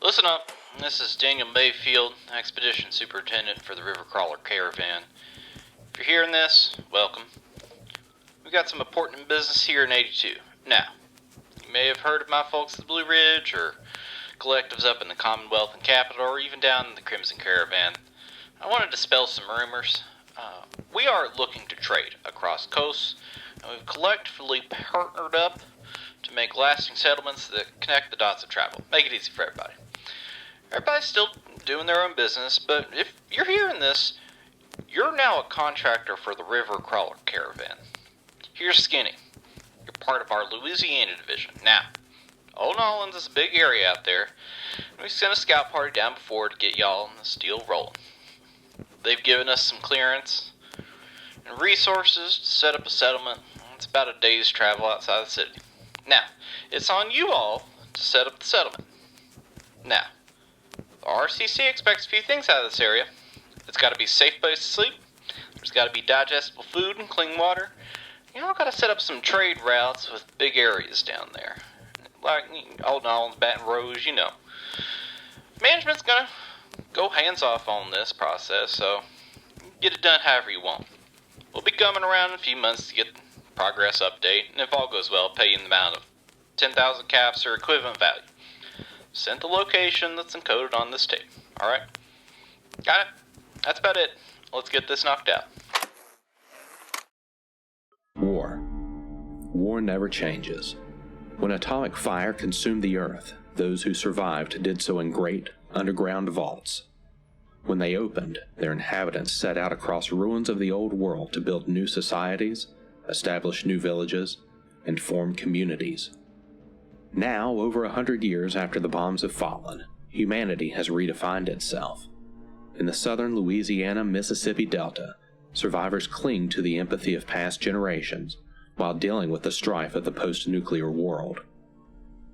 Listen up. This is Daniel Mayfield, Expedition Superintendent for the River Crawler Caravan. If you're hearing this, welcome. We've got some important business here in 82. Now, you may have heard of my folks at the Blue Ridge, or collectives up in the Commonwealth and Capital, or even down in the Crimson Caravan. I want to dispel some rumors. We are looking to trade across coasts, and we've collectively partnered up to make lasting settlements that connect the dots of travel. Make it easy for everybody. Everybody's still doing their own business, but if you're hearing this, you're now a contractor for the River Crawler Caravan. Here's Skinny. You're part of our Louisiana division. Now, Old Orleans is a big area out there, and we sent a scout party down before to get y'all in the steel rolling. They've given us some clearance and resources to set up a settlement. It's about a day's travel outside the city. Now, it's on you all to set up the settlement. Now, the RCC expects a few things out of this area. It's got to be a safe place to sleep. There's got to be digestible food and clean water. You all got to set up some trade routes with big areas down there. Like Old Orleans, Baton Rouge, you know. Management's going to go hands off on this process, so get it done however you want. We'll be coming around in a few months to get the progress update, and if all goes well, pay you in the amount of 10,000 caps or equivalent value. Send the location that's encoded on this tape. Alright? Got it? That's about it. Let's get this knocked out. War. War never changes. When atomic fire consumed the earth, those who survived did so in great, underground vaults. When they opened, their inhabitants set out across ruins of the old world to build new societies, establish new villages, and form communities. Now, over 100 years after the bombs have fallen, humanity has redefined itself. In the southern Louisiana-Mississippi Delta, survivors cling to the empathy of past generations while dealing with the strife of the post-nuclear world.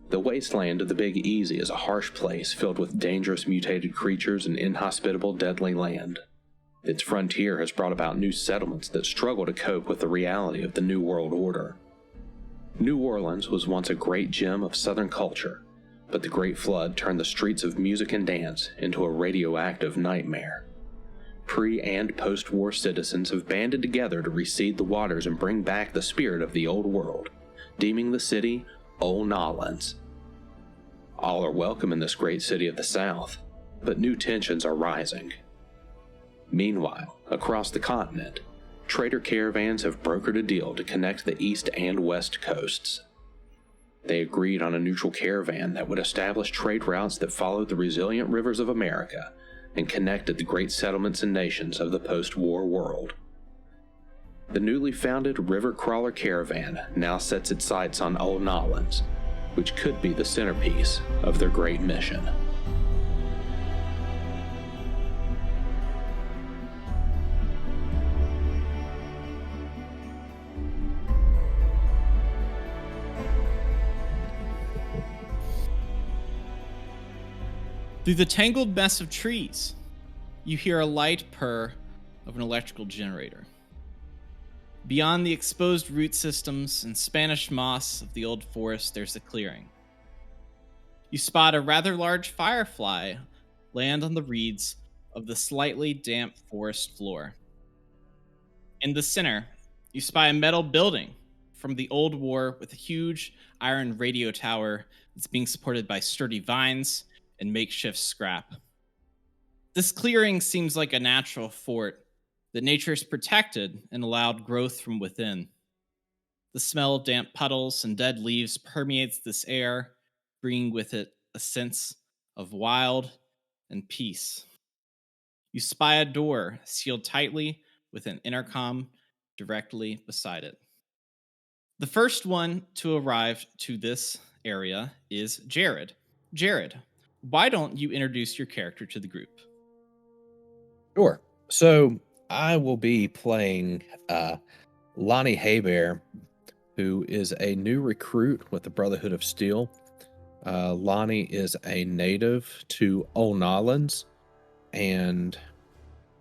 The wasteland of the Big Easy is a harsh place filled with dangerous mutated creatures and inhospitable deadly land. Its frontier has brought about new settlements that struggle to cope with the reality of the New World Order. New Orleans was once a great gem of Southern culture, but the Great Flood turned the streets of music and dance into a radioactive nightmare. Pre- and post-war citizens have banded together to reseed the waters and bring back the spirit of the old world, deeming the city Old Orleans. All are welcome in this great city of the South, but new tensions are rising. Meanwhile, across the continent, trader caravans have brokered a deal to connect the east and west coasts. They agreed on a neutral caravan that would establish trade routes that followed the resilient rivers of America and connected the great settlements and nations of the post-war world. The newly founded River Crawler Caravan now sets its sights on Old Orleans, which could be the centerpiece of their great mission. Through the tangled mess of trees, you hear a light purr of an electrical generator. Beyond the exposed root systems and Spanish moss of the old forest, there's a clearing. You spot a rather large firefly land on the reeds of the slightly damp forest floor. In the center, you spy a metal building from the old war with a huge iron radio tower that's being supported by sturdy vines and makeshift scrap. This clearing seems like a natural fort that nature's protected and allowed growth from within. The smell of damp puddles and dead leaves permeates this air, bringing with it a sense of wild and peace. You spy a door sealed tightly with an intercom directly beside it. The first one to arrive to this area is Jared. Jared, why don't you introduce your character to the group? Sure. So I will be playing Lonnie Haybear, who is a new recruit with the Brotherhood of Steel. Lonnie is a native to Old Orleans and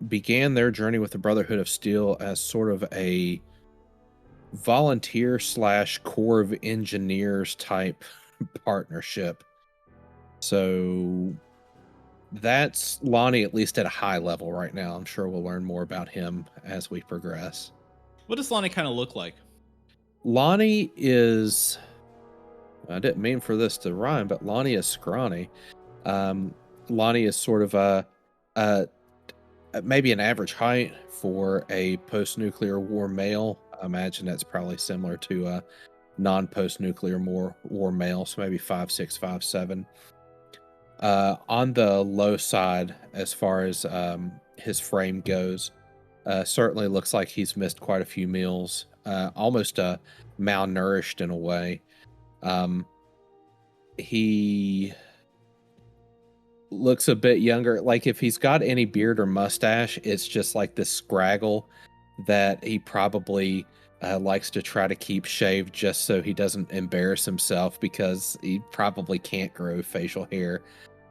began their journey with the Brotherhood of Steel as sort of a volunteer / Corps of Engineers type partnership. So that's Lonnie, at least at a high level right now. I'm sure we'll learn more about him as we progress. What does Lonnie kind of look like? Lonnie is, I didn't mean for this to rhyme, but Lonnie is scrawny. Lonnie is sort of a maybe an average height for a post-nuclear war male. I imagine that's probably similar to a non-post-nuclear war male, so maybe 5'6", 5'7". On the low side, as far as his frame goes, certainly looks like he's missed quite a few meals. Almost malnourished in a way. He looks a bit younger. Like if he's got any beard or mustache, it's just like this scraggle that he probably likes to try to keep shaved just so he doesn't embarrass himself, because he probably can't grow facial hair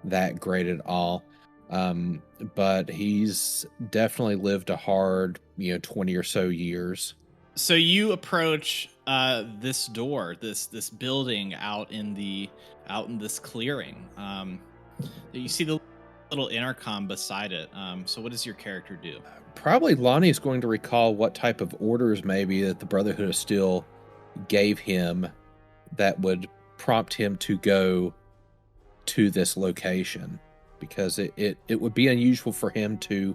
that great at all. But he's definitely lived a hard, 20 or so years. So you approach this door, this building out in this clearing. You see the little intercom beside it. So what does your character do? Probably Lonnie's going to recall what type of orders maybe that the Brotherhood of Steel gave him that would prompt him to go to this location, because it would be unusual for him to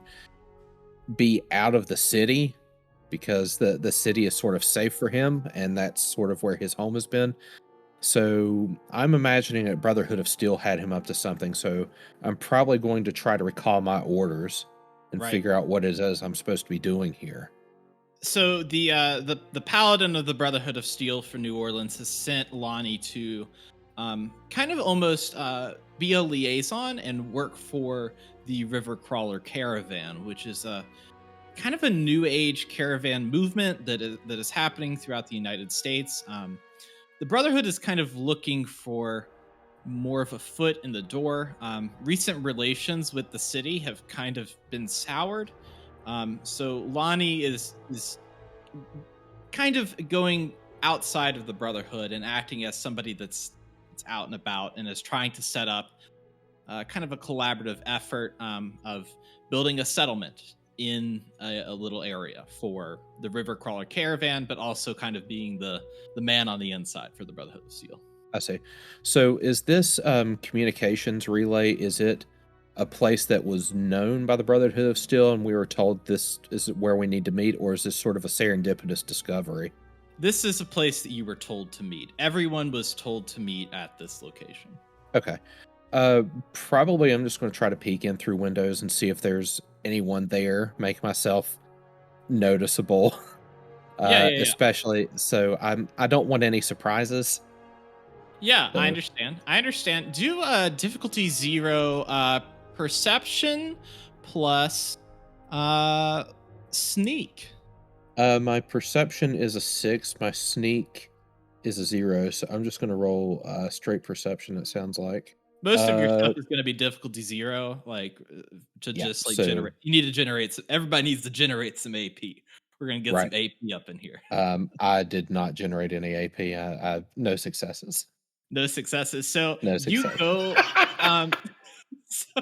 be out of the city, because the city is sort of safe for him, and that's sort of where his home has been. So I'm imagining that Brotherhood of Steel had him up to something. So I'm probably going to try to recall my orders and figure out what it is I'm supposed to be doing here. So the paladin of the Brotherhood of Steel for New Orleans has sent Lonnie to kind of almost be a liaison and work for the River Crawler Caravan, which is a kind of a new age caravan movement that is happening throughout the United States. The Brotherhood is kind of looking for more of a foot in the door. Recent relations with the city have kind of been soured. So Lonnie is kind of going outside of the Brotherhood and acting as somebody that's out and about, and is trying to set up kind of a collaborative effort of building a settlement in a little area for the River Crawler Caravan, but also kind of being the man on the inside for the Brotherhood of Steel. I see. So is this communications relay, is it a place that was known by the Brotherhood of Steel and we were told this is where we need to meet, or is this sort of a serendipitous discovery? This is a place that you were told to meet. Everyone was told to meet at this location. Okay. Probably I'm just going to try to peek in through windows and see if there's anyone there, make myself noticeable. Yeah. Especially, so I don't want any surprises. Yeah, So, I understand. Do difficulty 0 perception plus sneak. my perception is a 6, my sneak is a 0, so I'm just going to roll straight perception, it sounds like. Most of your stuff is going to be difficulty 0, like just like generate. You need to generate. Everybody needs to generate some AP. We're going to get some AP up in here. I did not generate any AP. I have no successes. No successes. So No success. you go. So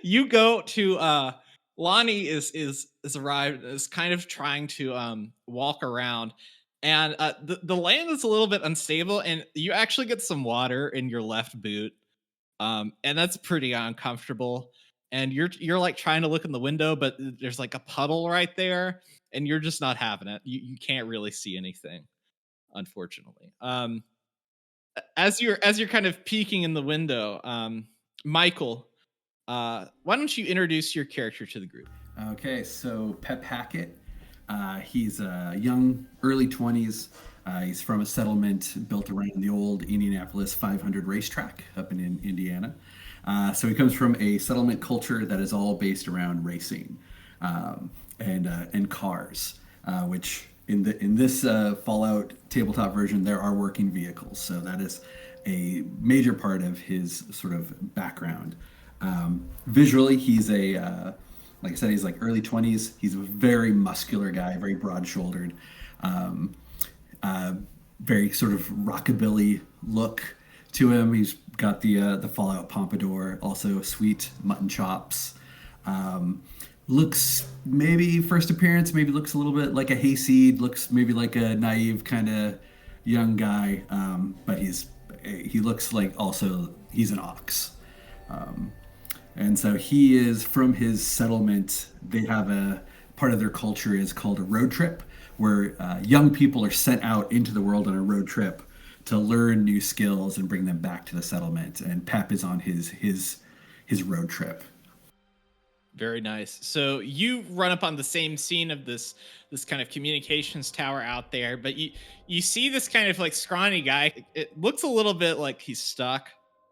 you go to. Lonnie is arrived. Is kind of trying to walk around, and the land is a little bit unstable, and you actually get some water in your left boot. And that's pretty uncomfortable. And you're like trying to look in the window, but there's like a puddle right there, and you're just not having it. You can't really see anything, unfortunately. As you're kind of peeking in the window, Michael, why don't you introduce your character to the group? Okay, so Pep Hackett, he's a young, early 20s. He's from a settlement built around the old Indianapolis 500 racetrack up in Indiana. So he comes from a settlement culture that is all based around racing and cars, which in this Fallout tabletop version, there are working vehicles. So that is a major part of his sort of background. Visually, he's like I said, he's like early 20s. He's a very muscular guy, very broad-shouldered. Very sort of rockabilly look to him. He's got the Fallout pompadour, also sweet mutton chops. Looks maybe first appearance, maybe looks a little bit like a hayseed, looks maybe like a naive kind of young guy, but he looks like also he's an ox. And so he is from his settlement. They have a part of their culture is called a road trip, where young people are sent out into the world on a road trip to learn new skills and bring them back to the settlement. And Pep is on his road trip. Very nice. So you run up on the same scene of this kind of communications tower out there, but you see this kind of like scrawny guy. It looks a little bit like he's stuck,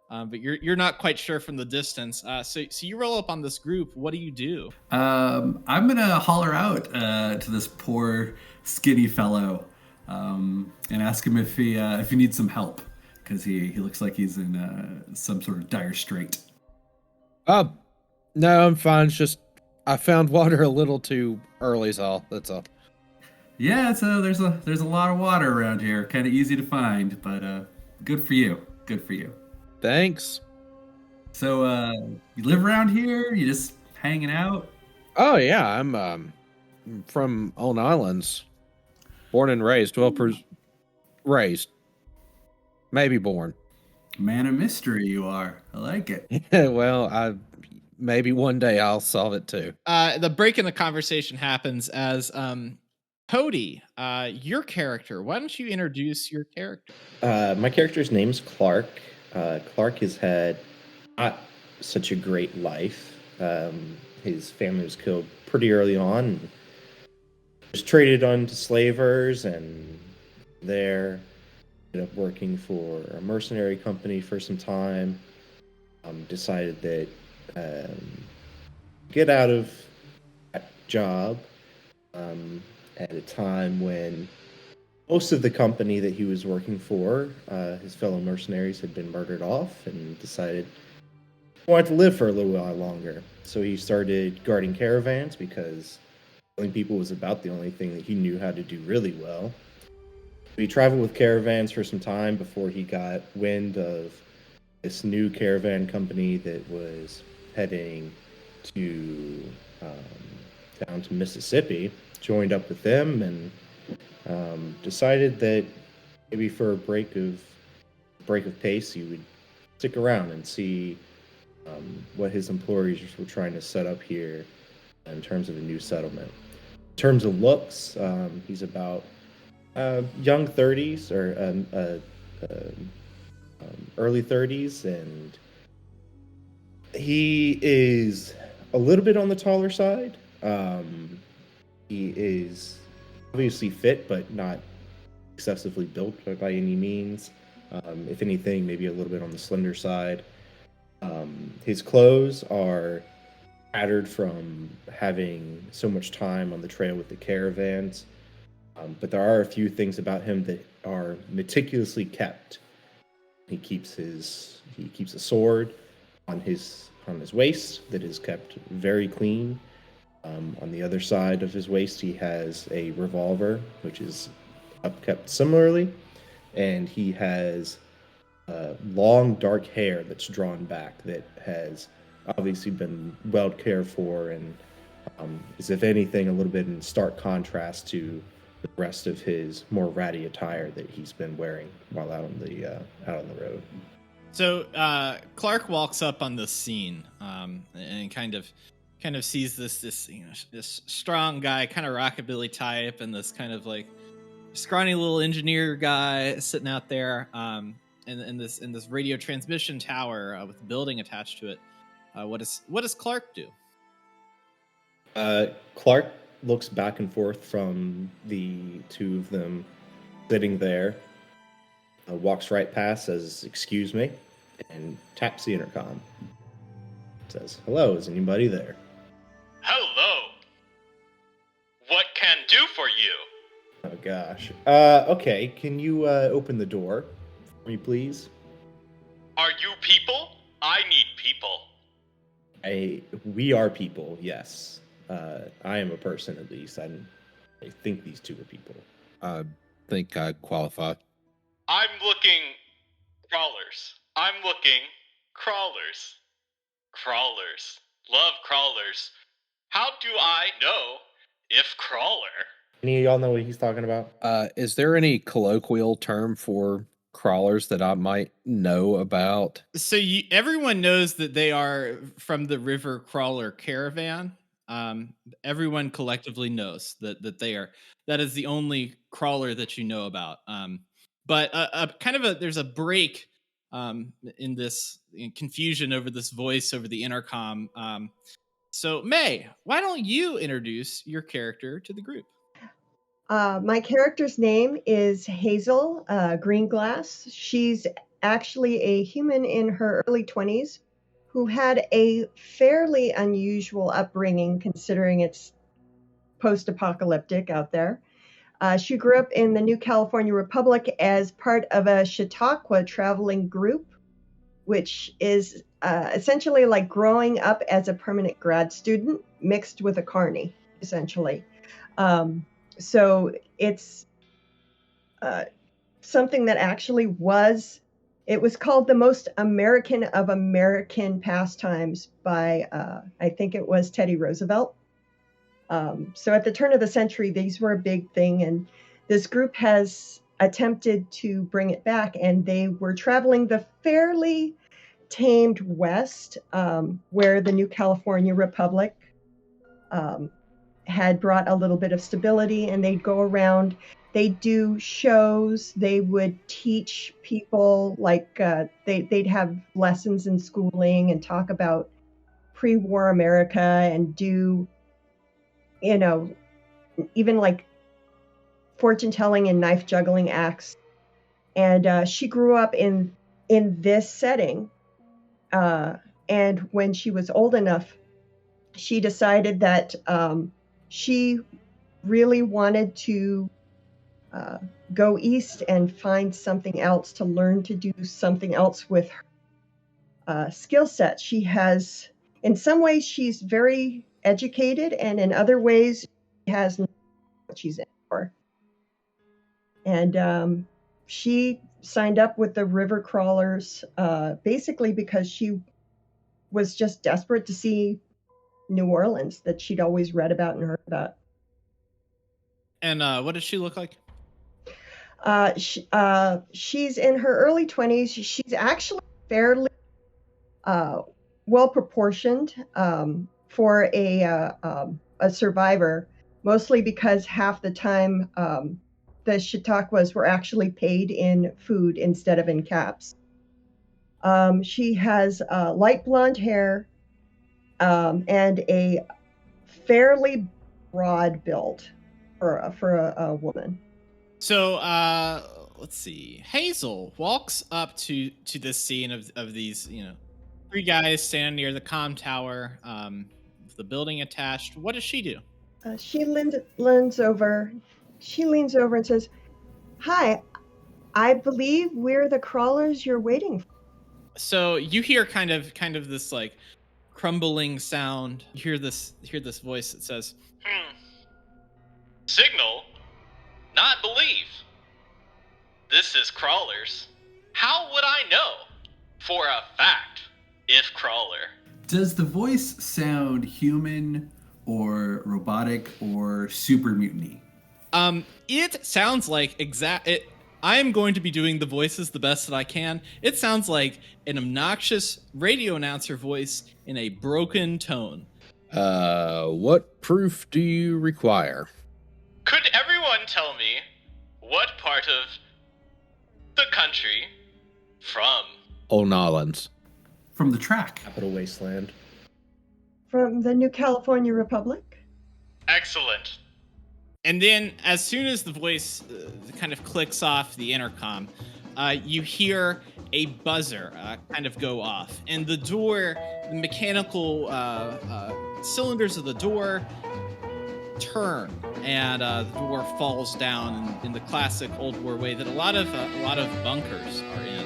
but you're not quite sure from the distance. So you roll up on this group. What do you do? I'm gonna holler out to this poor skinny fellow and ask him if he needs some help, because he looks like he's in some sort of dire strait. No, I'm fine. It's just I found water a little too early, so that's all. Yeah, so there's a lot of water around here, kind of easy to find, but good for you. Good for you. Thanks. So you live around here? You just hanging out? Oh yeah, I'm from Own Islands, born and raised. Well, raised, maybe born. Man of mystery, you are. I like it. Well, maybe one day I'll solve it too. The break in the conversation happens as Cody, your character. Why don't you introduce your character? My character's name's Clark. Clark has had not such a great life. His family was killed pretty early on. And was traded onto slavers, and there ended up working for a mercenary company for some time. Decided that get out of that job at a time when most of the company that he was working for, his fellow mercenaries, had been murdered off, and decided he wanted to live for a little while longer. So he started guarding caravans, because killing people was about the only thing that he knew how to do really well. He traveled with caravans for some time before he got wind of this new caravan company that was heading to down to Mississippi. Joined up with them and decided that maybe for a break of pace, he would stick around and see what his employers were trying to set up here in terms of a new settlement. In terms of looks, he's about young 30s or early 30s, and he is a little bit on the taller side. He is obviously fit, but not excessively built by any means. If anything, maybe a little bit on the slender side. His clothes are tattered from having so much time on the trail with the caravans, but there are a few things about him that are meticulously kept. He keeps a sword on his waist that is kept very clean. On the other side of his waist, he has a revolver, which is upkept similarly, and he has long dark hair that's drawn back that has obviously been well cared for, and is, if anything, a little bit in stark contrast to the rest of his more ratty attire that he's been wearing while out on the road. So Clark walks up on this scene and kind of sees this strong guy, kind of rockabilly type, and this kind of like scrawny little engineer guy sitting out there in this radio transmission tower with a building attached to it. What does Clark do? Clark looks back and forth from the two of them sitting there, walks right past, says, "Excuse me," and taps the intercom. Says, "Hello, is anybody there?" Hello. What can do for you? Oh gosh. Okay, can you open the door for me, please? Are you people? I need people. We are people, yes. I am a person, at least. I think these two are people. I think I qualify. I'm looking crawlers. I'm looking. Crawlers. Crawlers. Love crawlers. How do I know if crawler? Any of y'all know what he's talking about? Is there any colloquial term for crawlers that I might know about? So everyone knows that they are from the river crawler caravan. Everyone collectively knows that they are. That is the only crawler that you know about. But there's a break in this confusion over this voice over the intercom. So May, why don't you introduce your character to the group? My character's name is Hazel Greenglass. She's actually a human in her early 20s who had a fairly unusual upbringing considering it's post-apocalyptic out there. She grew up in the New California Republic as part of a Chautauqua traveling group, which is essentially like growing up as a permanent grad student mixed with a carny, essentially. So it's something that actually was called the most American of American pastimes by, I think it was Teddy Roosevelt. So at the turn of the century, these were a big thing. And this group has attempted to bring it back. And they were traveling the fairly tamed West, where the New California Republic had brought a little bit of stability, and they'd go around, they'd do shows, they would teach people, like they'd have lessons in schooling and talk about pre-war America and do, even like fortune telling and knife juggling acts. And she grew up in this setting. And when she was old enough, she decided that she really wanted to go east and find something else, to learn to do something else with her skill set. She has, in some ways, she's very educated, and in other ways, she has no idea what she's in for. And she signed up with the River Crawlers basically because she was just desperate to see New Orleans that she'd always read about and heard about. And what does she look like? She's in her early 20s. She's actually fairly well proportioned for a survivor, mostly because half the time the Chautauquas were actually paid in food instead of in caps. She has light blonde hair, and a fairly broad build for a woman. So let's see. Hazel walks up to this scene of these, three guys standing near the comm tower, with the building attached. What does she do? She leans over and says, "Hi, I believe we're the crawlers you're waiting for." So you hear kind of this like crumbling sound. You hear this voice that says, Signal? Not believe. This is crawlers. How would I know? For a fact, if crawler. Does the voice sound human or robotic or super mutiny? It sounds like I am going to be doing the voices the best that I can. It sounds like an obnoxious radio announcer voice in a broken tone. What proof do you require? Could everyone tell me what part of the country from? Old Nolans. From the track. Capital Wasteland. From the New California Republic. Excellent. And then, as soon as the voice kind of clicks off the intercom, you hear a buzzer kind of go off. And the door, the mechanical cylinders of the door turn, and the door falls down in the classic Old War way that a lot of bunkers are in.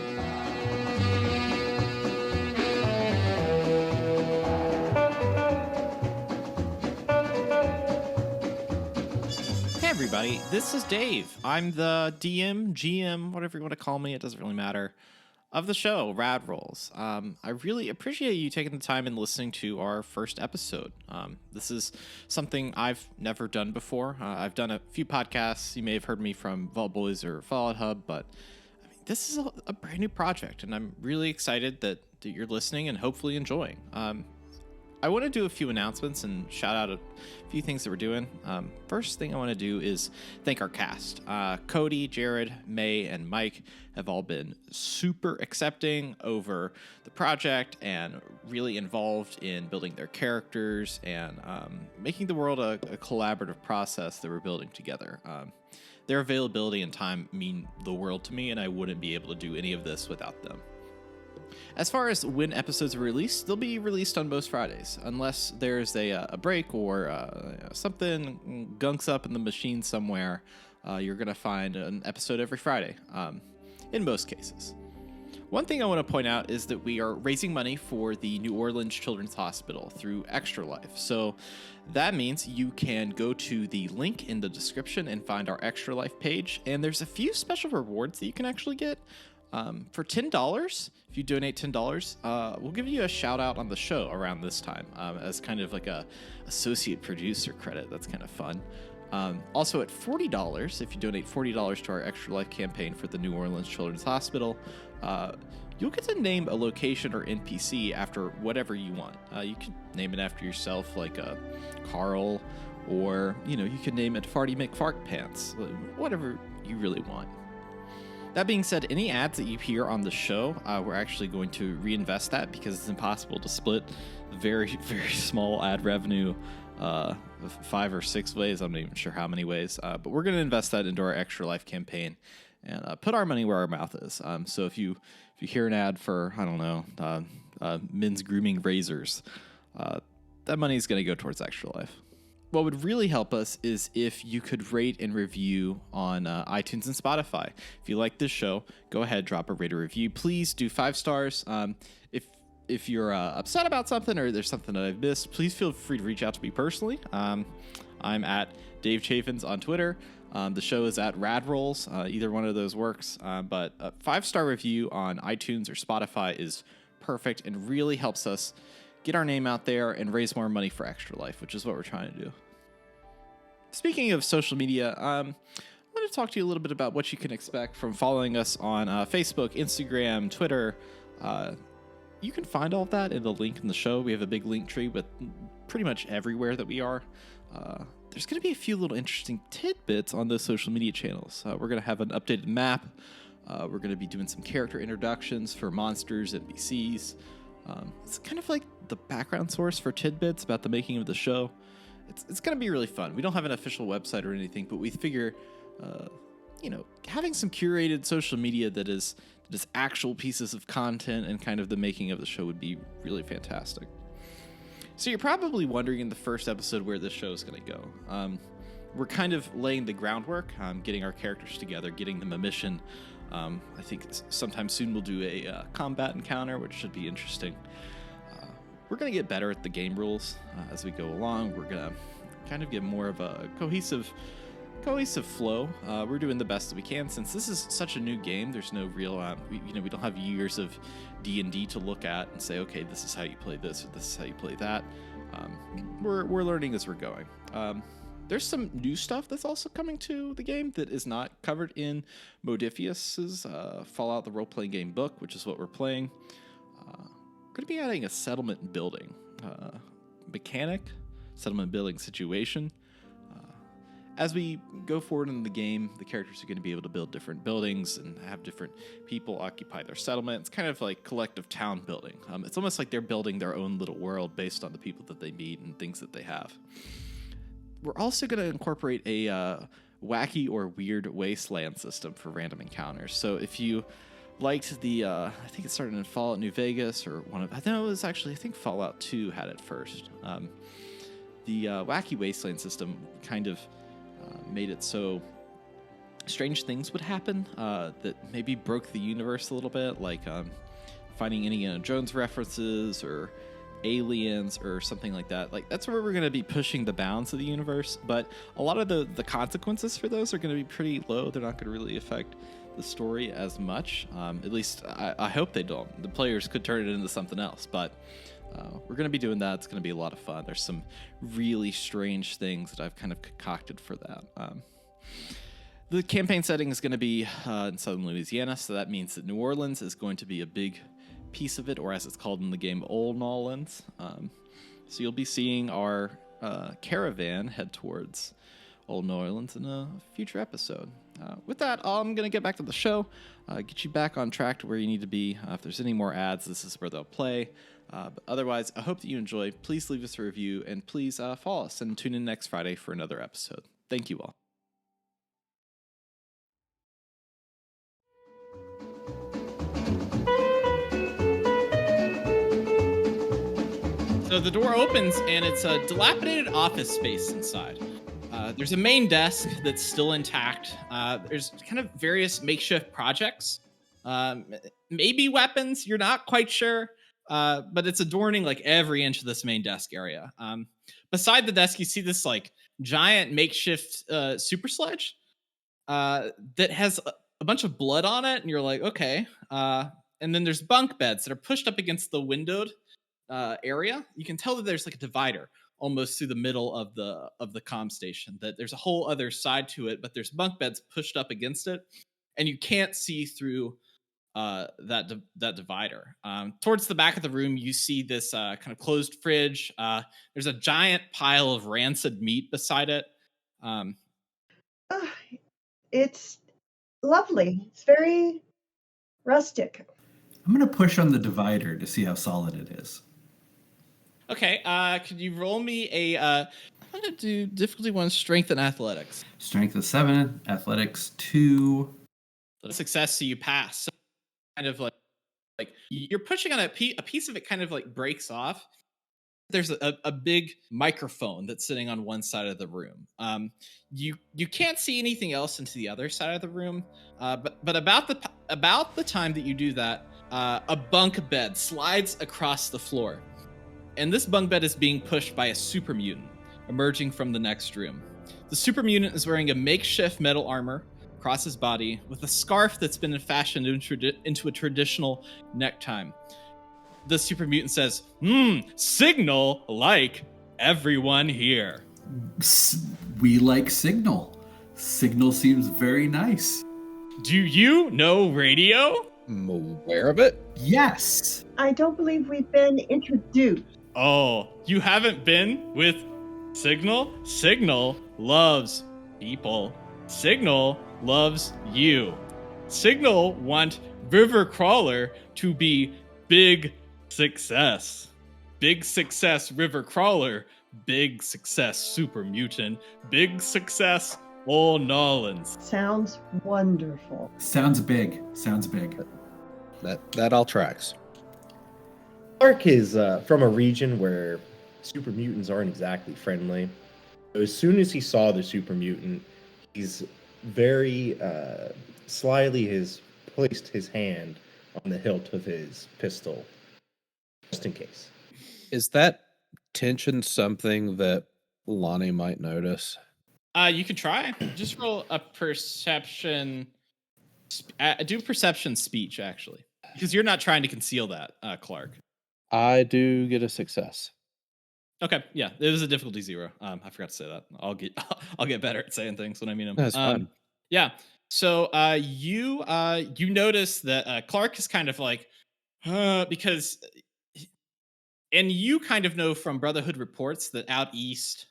Hey everybody, this is Dave. I'm the DM, GM, whatever you want to call me. It doesn't really matter. of the show, Rad Rolls. I really appreciate you taking the time and listening to our first episode. This is something I've never done before. I've done a few podcasts. You may have heard me from Vault Boys or Fallout Hub, but I mean, this is a brand new project, and I'm really excited that you're listening and hopefully enjoying. I want to do a few announcements and shout out a few things that we're doing. First thing I want to do is thank our cast. Cody, Jared, May, and Mike have all been super accepting over the project and really involved in building their characters and making the world a collaborative process that we're building together. Their availability and time mean the world to me, and I wouldn't be able to do any of this without them. As far as when episodes are released, they'll be released on most Fridays, unless there's a break or something gunks up in the machine somewhere. You're going to find an episode every Friday, in most cases. One thing I want to point out is that we are raising money for the New Orleans Children's Hospital through Extra Life. So that means you can go to the link in the description and find our Extra Life page, and there's a few special rewards that you can actually get. For $10, if you donate $10, we'll give you a shout out on the show around this time as kind of like a associate producer credit. That's kind of fun. Also at $40, if you donate $40 to our Extra Life campaign for the New Orleans Children's Hospital, you'll get to name a location or NPC after whatever you want. You can name it after yourself, like Carl, or you could name it Farty McFartpants, whatever you really want. That being said, any ads that you hear on the show, we're actually going to reinvest that because it's impossible to split very, very small ad revenue 5 or 6 ways. I'm not even sure how many ways, but we're going to invest that into our Extra Life campaign and put our money where our mouth is. So if you hear an ad for, I don't know, men's grooming razors, that money is going to go towards Extra Life. What would really help us is if you could rate and review on iTunes and Spotify. If you like this show, go ahead, drop a rate or review. Please do 5 stars. If you're upset about something or there's something that I've missed, please feel free to reach out to me personally. I'm at Dave Chaffins on Twitter. The show is at Rad Rolls. Either one of those works. But a 5-star review on iTunes or Spotify is perfect and really helps us get our name out there and raise more money for Extra Life, which is what we're trying to do. Speaking of social media, I want to talk to you a little bit about what you can expect from following us on Facebook, Instagram, Twitter. You can find all of that in the link in the show. We have a big link tree with pretty much everywhere that we are. There's going to be a few little interesting tidbits on those social media channels. We're going to have an updated map. We're going to be doing some character introductions for monsters, NPCs. It's kind of like the background source for tidbits about the making of the show. It's going to be really fun. We don't have an official website or anything, but we figure, having some curated social media that is actual pieces of content and kind of the making of the show would be really fantastic. So you're probably wondering in the first episode where this show is going to go. We're kind of laying the groundwork, getting our characters together, getting them a mission. I think sometime soon we'll do a combat encounter, which should be interesting. We're going to get better at the game rules as we go along. We're going to kind of get more of a cohesive flow. We're doing the best that we can since this is such a new game. There's no real, we don't have years of D&D to look at and say, okay, this is how you play this or this is how you play that. We're learning as we're going. There's some new stuff that's also coming to the game that is not covered in Modifius's Fallout the Role-Playing Game book, which is what we're playing. We're going to be adding a settlement building mechanic, settlement building situation. As we go forward in the game, the characters are going to be able to build different buildings and have different people occupy their settlement. It's kind of like collective town building. It's almost like they're building their own little world based on the people that they meet and things that they have. We're also going to incorporate a wacky or weird wasteland system for random encounters. So if you liked the, I think it started in Fallout New Vegas or I think Fallout 2 had it first. The wacky wasteland system kind of made it so strange things would happen that maybe broke the universe a little bit, like finding Indiana Jones references or aliens or something like that. Like, that's where we're going to be pushing the bounds of the universe, but a lot of the consequences for those are going to be pretty low. They're not going to really affect the story as much. At least I hope they don't. The players could turn it into something else, but we're going to be doing that. It's going to be a lot of fun. There's some really strange things that I've kind of concocted for that. The campaign setting is going to be in southern Louisiana, so that means that New Orleans is going to be a big piece of it, or as it's called in the game, Old Nolans. So you'll be seeing our caravan head towards Old New Orleans in a future episode. With that, I'm going to get back to the show, get you back on track to where you need to be. If there's any more ads, this is where they'll play. But otherwise, I hope that you enjoy. Please leave us a review, and please follow us and tune in next Friday for another episode. Thank you all. So the door opens, and it's a dilapidated office space inside. There's a main desk that's still intact. There's kind of various makeshift projects. Maybe weapons, you're not quite sure. But it's adorning like every inch of this main desk area. Beside the desk, you see this like giant makeshift super sledge that has a bunch of blood on it, and you're like, okay. And then there's bunk beds that are pushed up against the windowed area. You can tell that there's like a divider almost through the middle of the comm station. That there's a whole other side to it, but there's bunk beds pushed up against it, and you can't see through that divider. Towards the back of the room, you see this kind of closed fridge. There's a giant pile of rancid meat beside it. It's lovely. It's very rustic. I'm going to push on the divider to see how solid it is. Okay, could you roll me a... I'm going to do difficulty 1, strength and athletics. Strength of 7, athletics 2. Success, so you pass. So kind of like you're pushing on a piece of it kind of like breaks off. There's a big microphone that's sitting on one side of the room. You can't see anything else into the other side of the room. But about the time that you do that, a bunk bed slides across the floor, and this bunk bed is being pushed by a super mutant emerging from the next room. The super mutant is wearing a makeshift metal armor across his body with a scarf that's been fashioned into a traditional necktie. The super mutant says, signal like everyone here. We like Signal. Signal seems very nice. Do you know radio? I'm aware of it. Yes. I don't believe we've been introduced. Oh, you haven't been with Signal? Signal loves people. Signal loves you. Signal want River Crawler to be big success. Big success, River Crawler. Big success, Super Mutant. Big success, Old Nolans. Sounds wonderful. Sounds big. That all tracks. Clark is from a region where super mutants aren't exactly friendly. So as soon as he saw the super mutant, he's very slyly has placed his hand on the hilt of his pistol, just in case. Is that tension something that Lonnie might notice? You can try. Just roll a perception. Do perception speech, actually. Because you're not trying to conceal that, Clark. I do get a success. Okay, yeah, it was a difficulty 0. I forgot to say that. I'll get better at saying things when I mean them. That's fine. Yeah. So you notice that Clark is kind of like, because, and you kind of know from Brotherhood reports that out east,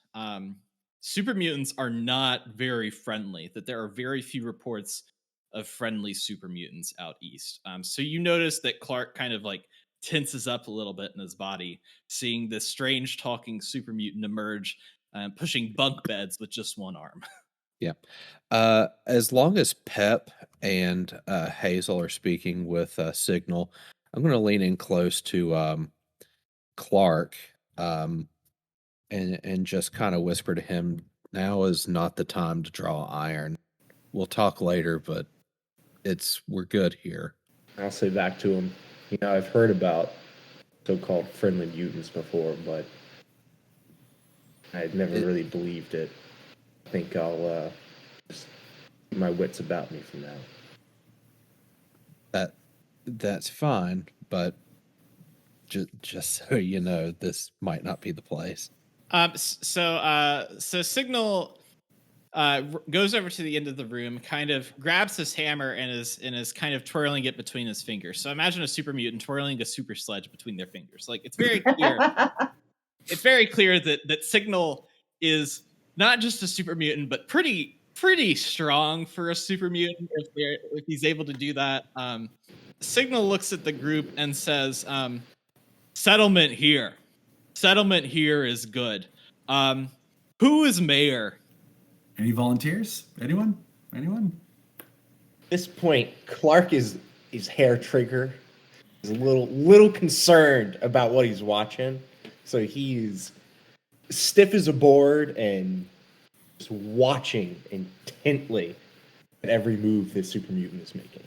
super mutants are not very friendly. That there are very few reports of friendly super mutants out east. So you notice that Clark kind of like tenses up a little bit in his body, seeing this strange talking super mutant emerge, pushing bunk beds with just one arm. Yeah. As long as Pep and Hazel are speaking with Signal, I'm going to lean in close to Clark and just kind of whisper to him, now is not the time to draw iron. We'll talk later, but we're good here. I'll say back to him, I've heard about so-called friendly mutants before, but I'd never really believed it. I think I'll just keep my wits about me from now. That's fine, but just so you know, this might not be the place. So Signal goes over to the end of the room, kind of grabs his hammer and is kind of twirling it between his fingers. So imagine a super mutant twirling a super sledge between their fingers. Like it's very clear. It's very clear that Signal is not just a super mutant, but pretty strong for a super mutant if he's able to do that. Signal looks at the group and says, "Settlement here. Settlement here is good. Who is mayor?" Any volunteers? Anyone? Anyone? At this point, Clark is hair trigger. He's a little concerned about what he's watching, so he's stiff as a board and just watching intently at every move this super mutant is making.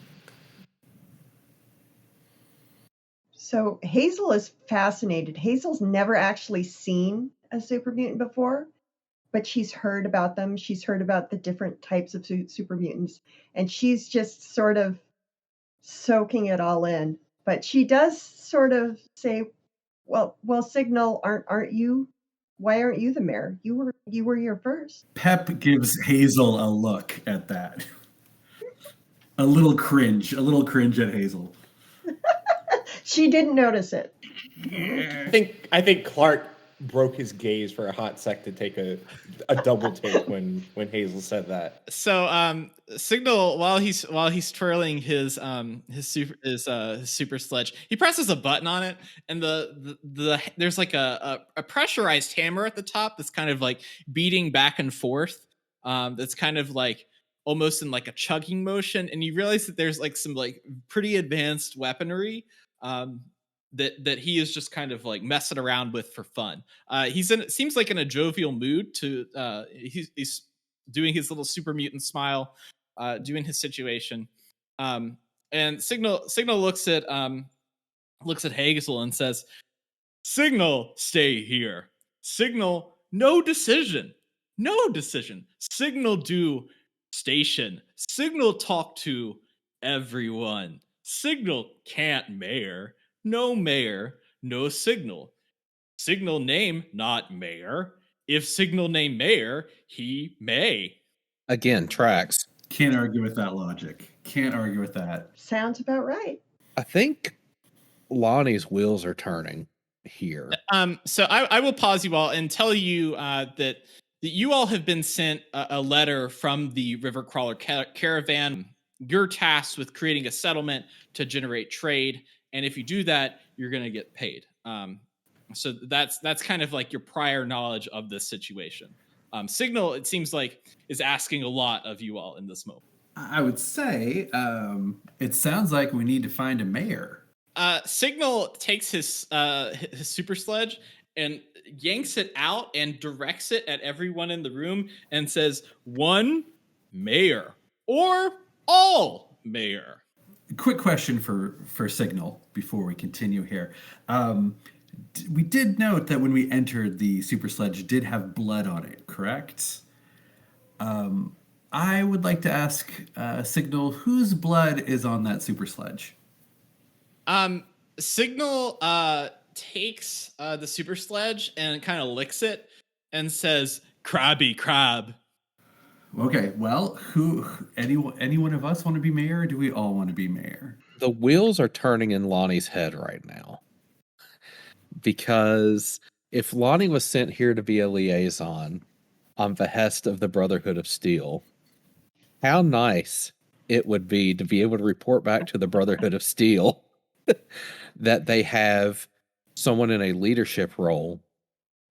So Hazel is fascinated. Hazel's never actually seen a super mutant before, but she's heard about them. She's heard about the different types of super mutants, and she's just sort of soaking it all in. But she does sort of say, "Well, Signal, aren't you? Why aren't you the mayor? You were here first." Pep gives Hazel a look at that. A little cringe at Hazel. She didn't notice it. I think Clark broke his gaze for a hot sec to take a double take when Hazel said that. So Signal, while he's twirling his super sledge, he presses a button on it, and the there's like a pressurized hammer at the top that's kind of like beating back and forth. That's kind of like almost in like a chugging motion, and you realize that there's like some like pretty advanced weaponry that he is just kind of like messing around with for fun. Seems like in a jovial mood to he's doing his little super mutant smile, doing his situation. And Signal looks at Hazel and says, "Signal, stay here. Signal, no decision. No decision. Signal, do station. Signal, talk to everyone. Signal, can't mayor. No mayor, no signal. Signal name, not mayor. If Signal name mayor, he may." Again, tracks. Can't argue with that logic. Can't argue with that. Sounds about right. I think Lonnie's wheels are turning here. So I will pause you all and tell you that you all have been sent a letter from the River Crawler Caravan. You're tasked with creating a settlement to generate trade, and if you do that, you're going to get paid. So that's kind of like your prior knowledge of this situation. Signal, it seems like, is asking a lot of you all in this moment. I would say it sounds like we need to find a mayor. Signal takes his super sledge and yanks it out and directs it at everyone in the room and says, "One mayor or all mayor." Quick question for Signal before we continue here. We did note that when we entered, the super sledge did have blood on it, correct? I would like to ask Signal, whose blood is on that super sledge? Signal takes the super sledge and kind of licks it and says, "Crabby crab." Okay, well, any one of us want to be mayor, or do we all want to be mayor? The wheels are turning in Lonnie's head right now. Because if Lonnie was sent here to be a liaison on behest of the Brotherhood of Steel, how nice it would be to be able to report back to the Brotherhood of Steel that they have someone in a leadership role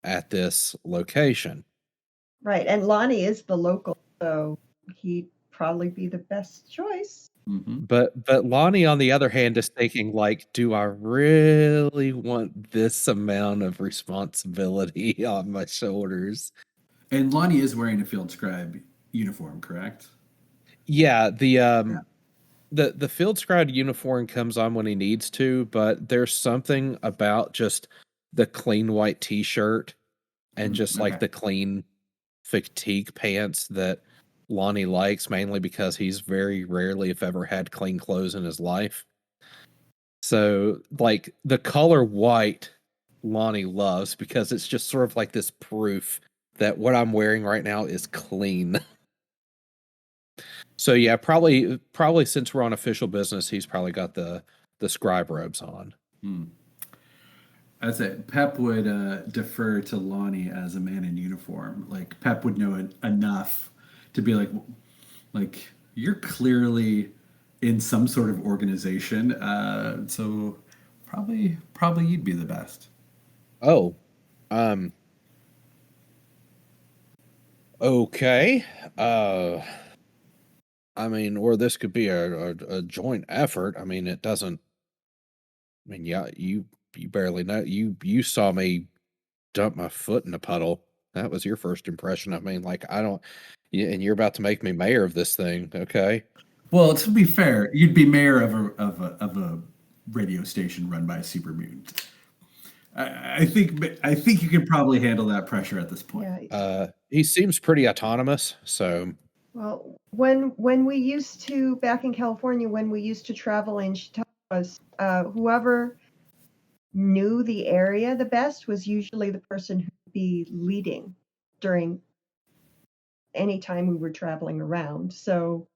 at this location. Right, and Lonnie is the local, so he'd probably be the best choice. Mm-hmm. But Lonnie, on the other hand, is thinking, like, do I really want this amount of responsibility on my shoulders? And Lonnie is wearing a field scribe uniform, correct? Yeah, the field scribe uniform comes on when he needs to, but there's something about just the clean white t-shirt and just like the clean fatigue pants that Lonnie likes, mainly because he's very rarely, if ever, had clean clothes in his life. So, like, the color white Lonnie loves because it's just sort of like this proof that what I'm wearing right now is clean. So yeah, probably since we're on official business, he's probably got the scribe robes on. That's it. Pep would defer to Lonnie as a man in uniform. Like Pep would know enough to be like you're clearly in some sort of organization. So probably you'd be the best. Oh, okay. I mean, or this could be a joint effort. I mean, it doesn't. I mean, yeah, you barely know. You saw me dump my foot in a puddle. That was your first impression. I mean, like I don't. And you're about to make me mayor of this thing, okay? Well, to be fair, you'd be mayor of a radio station run by a super mutant. I think you can probably handle that pressure at this point. Yeah. He seems pretty autonomous, so Well, when we used to back in California, when we used to travel in Chautauquas, whoever knew the area the best was usually the person who'd be leading during any time we were traveling around. So,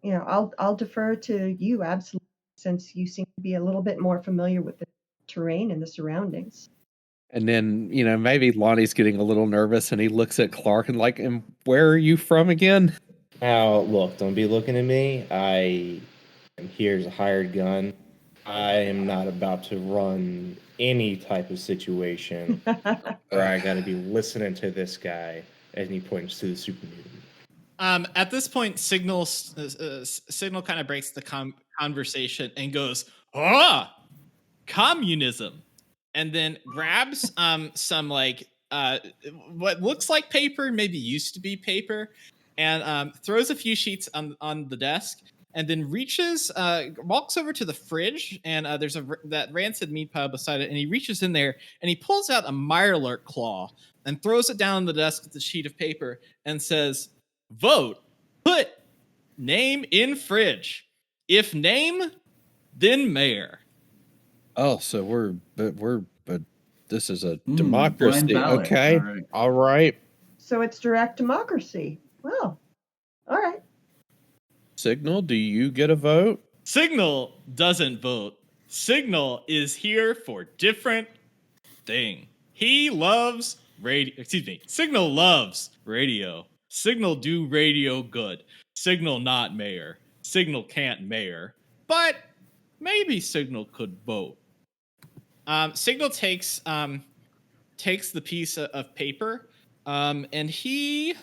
I'll defer to you absolutely, since you seem to be a little bit more familiar with the terrain and the surroundings. And then, maybe Lonnie's getting a little nervous and he looks at Clark and like, and where are you from again? Now, look, don't be looking at me. I am here as a hired gun. I am not about to run any type of situation where I got to be listening to this guy as he points to the super mutant. At this point, Signal kind of breaks the conversation and goes, communism, and then grabs some like what looks like paper, maybe used to be paper, and throws a few sheets on the desk, and then walks over to the fridge, and there's that rancid meat pile beside it, and he reaches in there and he pulls out a Mirelurk claw and throws it down on the desk with the sheet of paper and says, "Vote. Put name in fridge. If name, then mayor." Oh, so but this is a blind democracy. ballot. Okay. All right. So it's direct democracy. Well, all right. Signal, do you get a vote? Signal doesn't vote. Signal is here for different thing. He loves radio. Excuse me. Signal loves radio. Signal do radio good. Signal not mayor. Signal can't mayor. But maybe Signal could vote. Signal takes the piece of paper, and he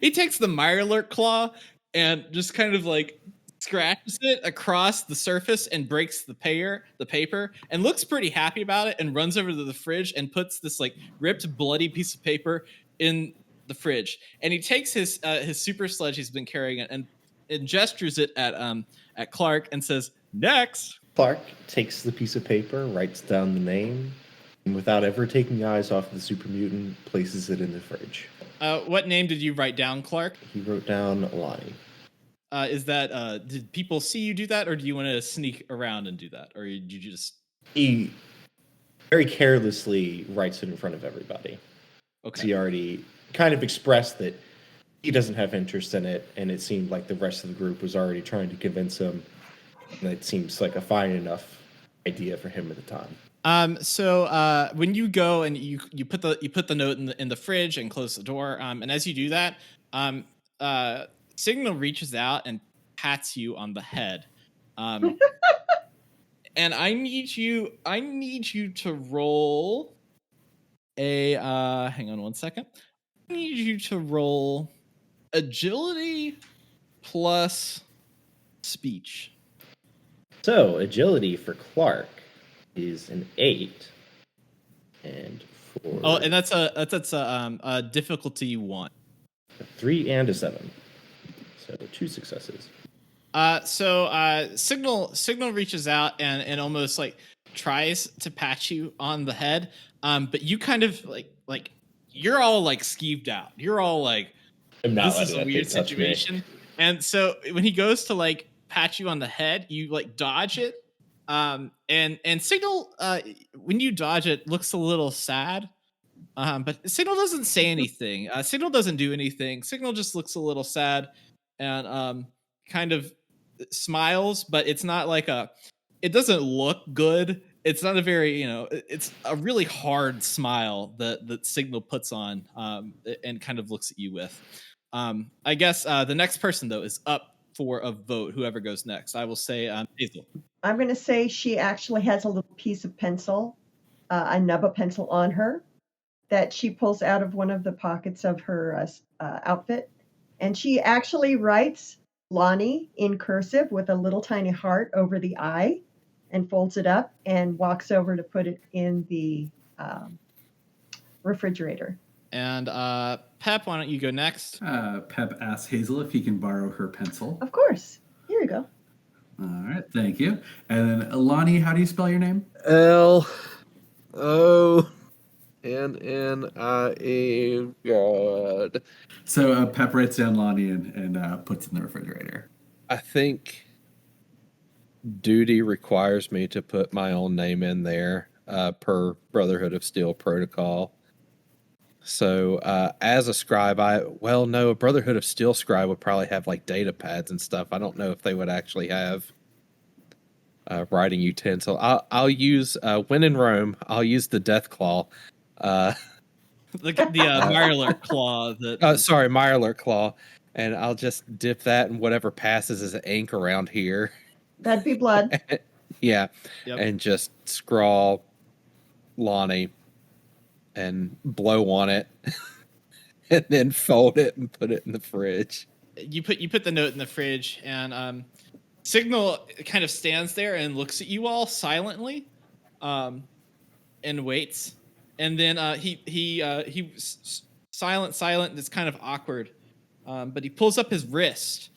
he takes the Mirelurk claw and just kind of like scratches it across the surface and breaks the paper, and looks pretty happy about it, and runs over to the fridge and puts this like ripped, bloody piece of paper in the fridge. And he takes his super sledge he's been carrying and gestures it at Clark and says, "Next." Clark takes the piece of paper, writes down the name, and without ever taking eyes off the super mutant, places it in the fridge. What name did you write down, Clark? He wrote down Lonnie. Is that did people see you do that, or do you want to sneak around and do that, or did you just? He very carelessly writes it in front of everybody. Okay. He already kind of expressed that he doesn't have interest in it, and it seemed like the rest of the group was already trying to convince him. And it seems like a fine enough idea for him at the time. So when you go and you put the note in the fridge and close the door, and as you do that, Signal reaches out and pats you on the head, and I need you to roll a hang on one second. I need you to roll agility plus speech. So agility for Clark is an 8, and for and that's a difficulty 1. a 3 and a 7, so 2 successes. So Signal reaches out and almost like tries to pat you on the head, but you kind of like you're all like skeeved out. You're all like, I'm not this is a weird situation. And so when he goes to like pat you on the head. You like dodge it, and Signal, when you dodge it, looks a little sad. But Signal doesn't say anything. Signal doesn't do anything. Signal just looks a little sad and kind of smiles, but it's not like it doesn't look good. It's not a very, it's a really hard smile that Signal puts on and kind of looks at you with. I guess the next person, though, is up for a vote, whoever goes next. I will say Hazel. I'm going to say she actually has a little piece of pencil, a nub of pencil on her that she pulls out of one of the pockets of her outfit. And she actually writes Lonnie in cursive with a little tiny heart over the I and folds it up and walks over to put it in the refrigerator. And Pep, why don't you go next? Pep asks Hazel if he can borrow her pencil. Of course. Here you go. All right, thank you. And then Lonnie, how do you spell your name? Lonnie. God. So Pep writes down Lonnie and puts it in the refrigerator. I think duty requires me to put my own name in there per Brotherhood of Steel protocol. So as a scribe, a Brotherhood of Steel scribe would probably have like data pads and stuff. I don't know if they would actually have writing utensil. I'll use when in Rome. I'll use the death claw. The Mirelurk claw. Mirelurk claw, and I'll just dip that in whatever passes as ink around here. That'd be blood. Yeah, Yep. And just scrawl Lonnie and blow on it, and then fold it and put it in the fridge. You put the note in the fridge, and Signal kind of stands there and looks at you all silently, and waits. And then he silent. It's kind of awkward, but he pulls up his wrist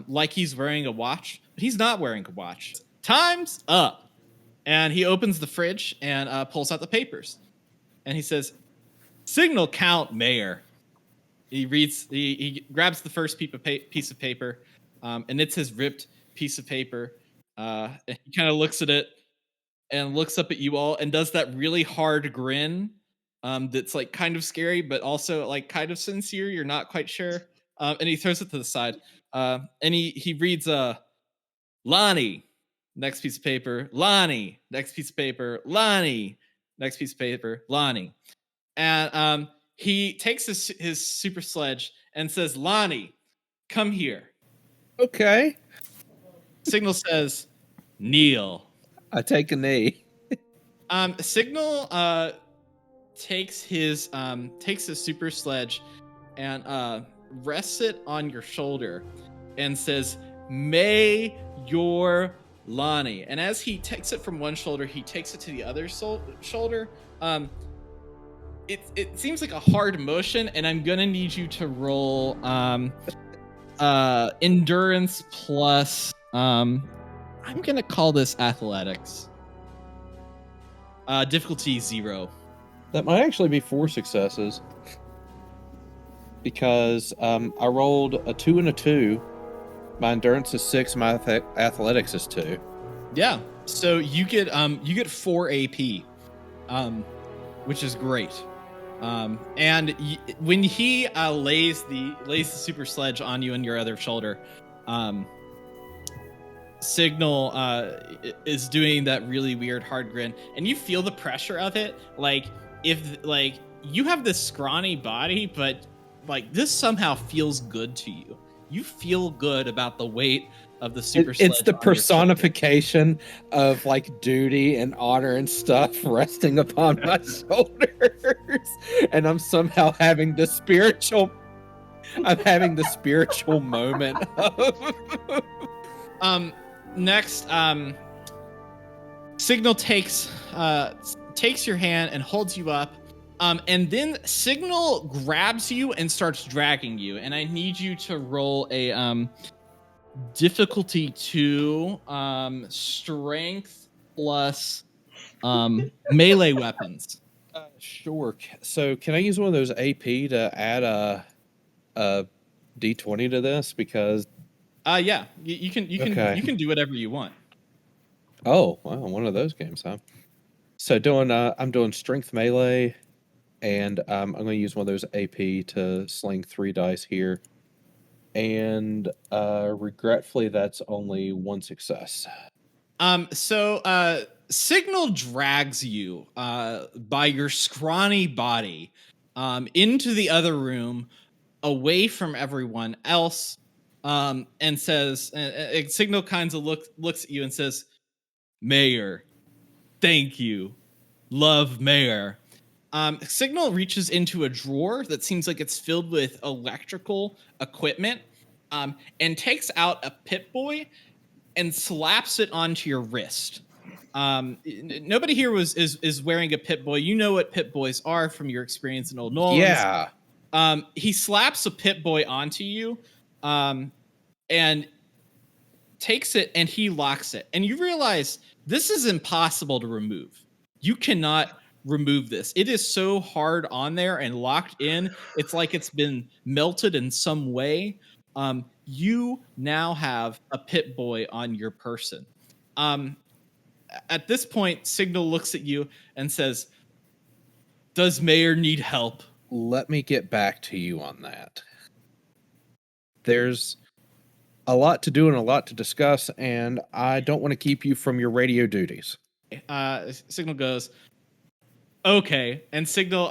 like he's wearing a watch, but he's not wearing a watch. Time's up, and he opens the fridge and pulls out the papers, and he says, "Signal Count Mayor." He reads. He grabs the first piece of paper, and it's his ripped piece of paper. And he kind of looks at it and looks up at you all and does that really hard grin that's like kind of scary, but also like kind of sincere. You're not quite sure. And he throws it to the side. And he reads Lonnie, next piece of paper, Lonnie, next piece of paper, Lonnie, next piece of paper, Lonnie. And he takes his super sledge and says, Lonnie, come here. Okay. Signal says, kneel. I take a knee. Signal takes his super sledge and rests it on your shoulder and says, "May your Lonnie." And as he takes it from one shoulder, he takes it to the other shoulder. It seems like a hard motion, and I'm gonna need you to roll endurance plus I'm gonna call this athletics. Difficulty 0. That might actually be 4 successes. Because I rolled a 2 and a 2. My endurance is 6, my athletics is 2. Yeah. So you get 4 AP, which is great. And when he lays the super sledge on you and your other shoulder, Signal is doing that really weird hard grin, and you feel the pressure of it. Like if you have this scrawny body, but like this somehow feels good to you. You feel good about the weight of the super sledge. It's the personification of like duty and honor and stuff resting upon my shoulders, and I'm somehow having the spiritual moment of next, Signal takes your hand and holds you up, and then Signal grabs you and starts dragging you. And I need you to roll a difficulty 2, strength plus melee weapons. Sure. So can I use one of those AP to add a D20 to this? Because Yeah, you can Okay. you can do whatever you want. Oh, wow, one of those games, huh? So I'm doing strength melee, and I'm going to use one of those AP to sling 3 dice here. And regretfully, that's only one success. So Signal drags you by your scrawny body into the other room, away from everyone else, and says, Signal kind of looks at you and says, "Mayor, thank you, love Mayor." Signal reaches into a drawer that seems like it's filled with electrical equipment, and takes out a Pip-Boy and slaps it onto your wrist. Nobody here is wearing a Pip-Boy. You know what Pip-Boys are from your experience in Old Nolans. Yeah. He slaps a Pip-Boy onto you, and takes it and he locks it. And you realize this is impossible to remove. You cannot remove this. It is so hard on there and locked in. It's like it's been melted in some way. You now have a Pip-Boy on your person. At this point, Signal looks at you and says, "Does Mayor need help?" Let me get back to you on that. There's a lot to do and a lot to discuss, and I don't want to keep you from your radio duties. Signal goes, "Okay," and Signal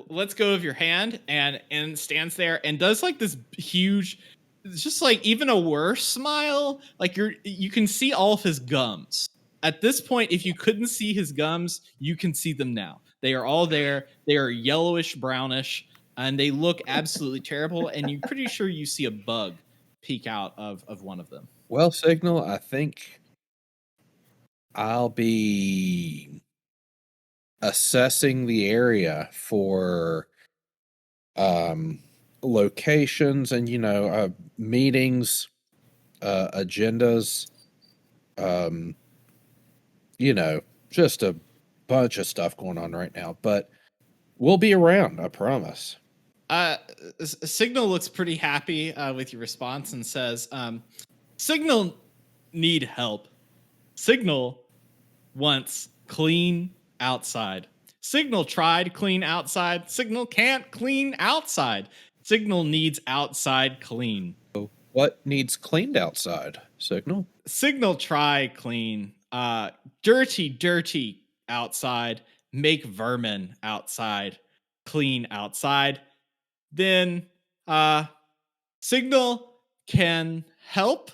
lets go of your hand and stands there and does like this huge, it's just like even a worse smile. Like you can see all of his gums. At this point, if you couldn't see his gums, you can see them now. They are all there. They are yellowish brownish, and they look absolutely terrible. And you're pretty sure you see a bug peek out of one of them. Well, Signal, I think I'll be assessing the area for locations and meetings, agendas, just a bunch of stuff going on right now, but we'll be around, I promise. Signal looks pretty happy with your response and says, "Signal need help. Signal wants clean outside. Signal tried clean outside. Signal can't clean outside. Signal needs outside clean. What needs cleaned outside, Signal? Signal try clean. Dirty outside. Make vermin outside. Clean outside. Then Signal can help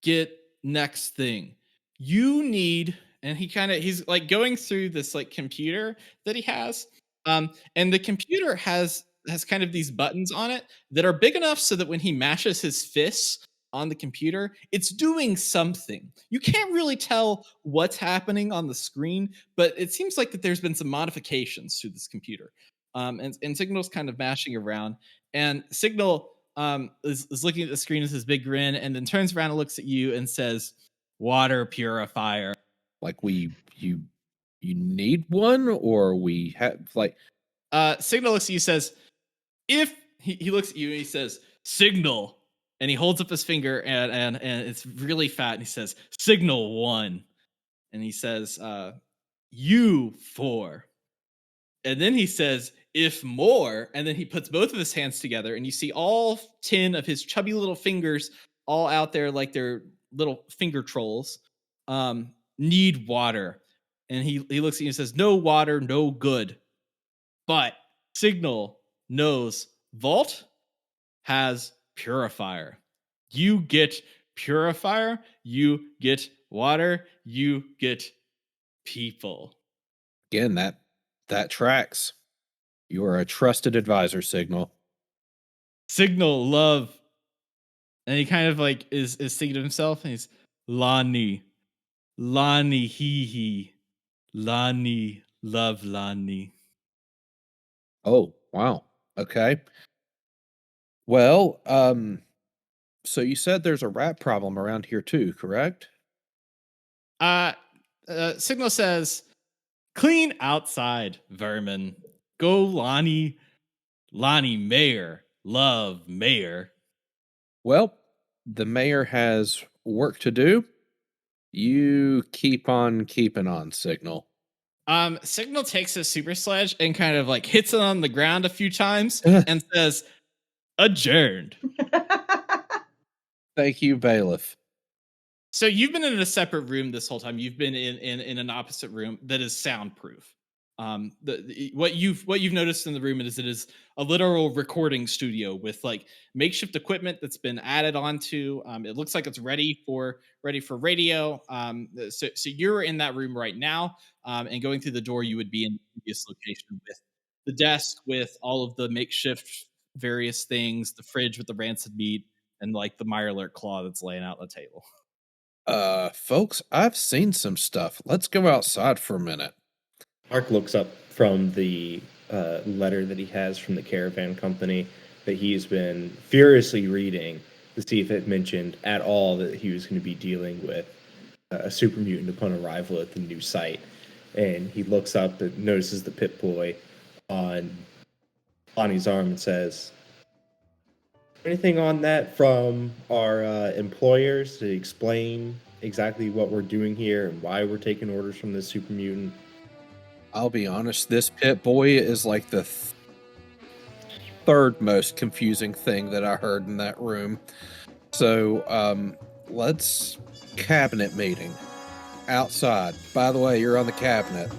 get next thing. You need," and he's like going through this like computer that he has. And the computer has kind of these buttons on it that are big enough so that when he mashes his fists on the computer, it's doing something. You can't really tell what's happening on the screen, but it seems like that there's been some modifications to this computer. And Signal's kind of mashing around, and Signal is looking at the screen with his big grin, and then turns around and looks at you and says, "Water purifier." Like you need one, or we have like Signal looks at you, says, "If he looks at you and he says, 'Signal,' and he holds up his finger and it's really fat, and he says, 'Signal 1,' and he says, 'You 4,' and then he says, 'If more,' and then he puts both of his hands together, and you see all 10 of his chubby little fingers all out there like they're little finger trolls. Need water." And he looks at you and says, "No water, no good." But Signal knows Vault has purifier. You get purifier, you get water, you get people. again that tracks. You are a trusted advisor, Signal. Signal love. And he kind of like is thinking to himself, and he's, "Lonnie. Lonnie hee. Lonnie love Lonnie." Oh, wow. Okay. Well, so you said there's a rat problem around here too, correct? Uh, Signal says, "Clean outside, vermin. Go, Lonnie. Lonnie Mayor. Love Mayor." Well, the mayor has work to do. You keep on keeping on, Signal. Signal takes his super sledge and kind of like hits it on the ground a few times and says, "Adjourned." Thank you, Bailiff. So you've been in a separate room this whole time. You've been in an opposite room that is soundproof. What you've noticed in the room is it is a literal recording studio with like makeshift equipment that's been added onto. It looks like it's ready for radio. So you're in that room right now, and going through the door, you would be in the previous location with the desk with all of the makeshift various things, the fridge with the rancid meat, and like the Mirelurk claw that's laying out on the table. Folks, I've seen some stuff. Let's go outside for a minute. Mark looks up from the letter that he has from the caravan company that he's been furiously reading to see if it mentioned at all that he was going to be dealing with a super mutant upon arrival at the new site. And he looks up and notices the Pip Boy on Lonnie's arm and says, anything on that from our employers to explain exactly what we're doing here and why we're taking orders from this super mutant? I'll be honest, this Pit Boy is like the third most confusing thing that I heard in that room. So, let's cabinet meeting outside. By the way, you're on the cabinet.